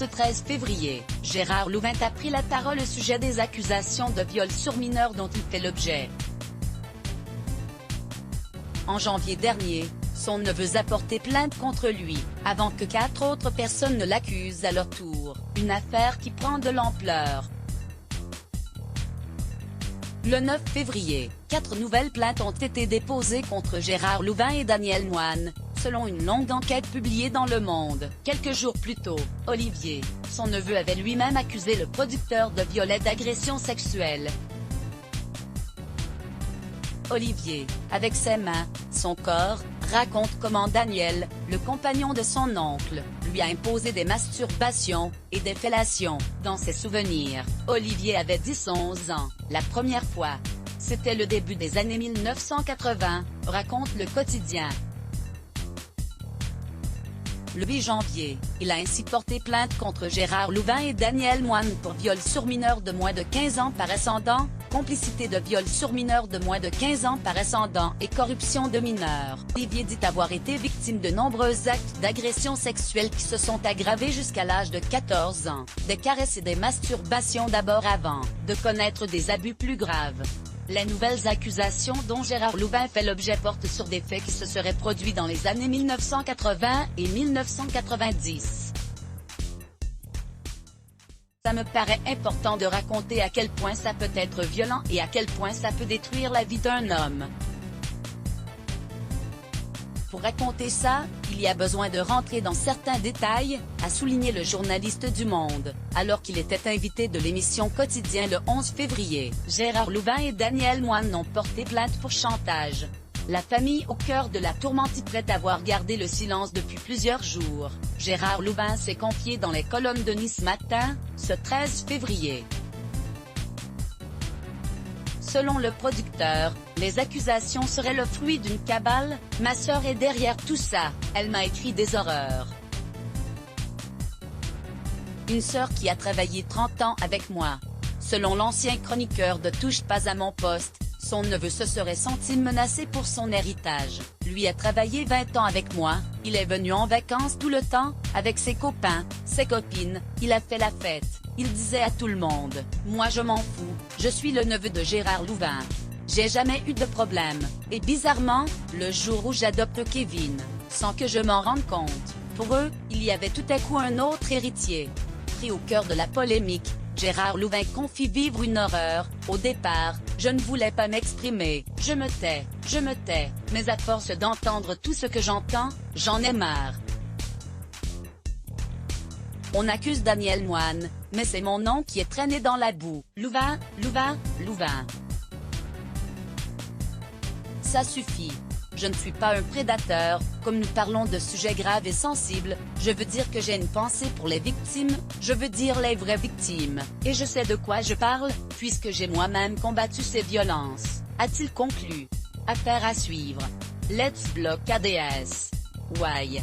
13 février, Gérard Louvain a pris la parole au sujet des accusations de viol sur mineur dont il fait l'objet. En janvier dernier, son neveu a porté plainte contre lui, avant que 4 autres personnes ne l'accusent à leur tour, une affaire qui prend de l'ampleur. Le 9 février, 4 nouvelles plaintes ont été déposées contre Gérard Louvain et Daniel Moine, selon une longue enquête publiée dans Le Monde. Quelques jours plus tôt, Olivier, son neveu, avait lui-même accusé le producteur de viol et d'agression sexuelle. Olivier, avec ses mains, son corps, raconte comment Daniel, le compagnon de son oncle, lui a imposé des masturbations et des fellations. Dans ses souvenirs, Olivier avait 10-11 ans, la première fois. C'était le début des années 1980, raconte le quotidien. Le 8 janvier, il a ainsi porté plainte contre Gérard Louvain et Daniel Moine pour viol sur mineur de moins de 15 ans par ascendant, complicité de viol sur mineur de moins de 15 ans par ascendant et corruption de mineurs. Olivier dit avoir été victime de nombreux actes d'agression sexuelle qui se sont aggravés jusqu'à l'âge de 14 ans, des caresses et des masturbations d'abord avant de connaître des abus plus graves. Les nouvelles accusations dont Gérard Louvain fait l'objet portent sur des faits qui se seraient produits dans les années 1980 et 1990. Ça me paraît important de raconter à quel point ça peut être violent et à quel point ça peut détruire la vie d'un homme. Pour raconter ça, il y a besoin de rentrer dans certains détails, a souligné le journaliste du Monde, alors qu'il était invité de l'émission Quotidien le 11 février. Gérard Louvain et Daniel Moine ont porté plainte pour chantage. La famille au cœur de la tourmente y prête avoir gardé le silence depuis plusieurs jours. Gérard Louvain s'est confié dans les colonnes de Nice Matin, ce 13 février. Selon le producteur, les accusations seraient le fruit d'une cabale. Ma sœur est derrière tout ça, elle m'a écrit des horreurs. Une sœur qui a travaillé 30 ans avec moi. Selon l'ancien chroniqueur de Touche pas à mon poste, son neveu se serait senti menacé pour son héritage. Lui a travaillé 20 ans avec moi, il est venu en vacances tout le temps, avec ses copains, ses copines, il a fait la fête. Il disait à tout le monde, moi je m'en fous, je suis le neveu de Gérard Louvain. J'ai jamais eu de problème, et bizarrement, le jour où j'adopte Kevin, sans que je m'en rende compte, pour eux, il y avait tout à coup un autre héritier. Pris au cœur de la polémique, Gérard Louvain confie vivre une horreur. Au départ, je ne voulais pas m'exprimer, je me tais, mais à force d'entendre tout ce que j'entends, j'en ai marre. On accuse Daniel Moine, mais c'est mon nom qui est traîné dans la boue. Louvain. Ça suffit. Je ne suis pas un prédateur, comme nous parlons de sujets graves et sensibles, je veux dire que j'ai une pensée pour les victimes, je veux dire les vraies victimes, et je sais de quoi je parle, puisque j'ai moi-même combattu ces violences, a-t-il conclu. Affaire à suivre. Let's block ADS. Why?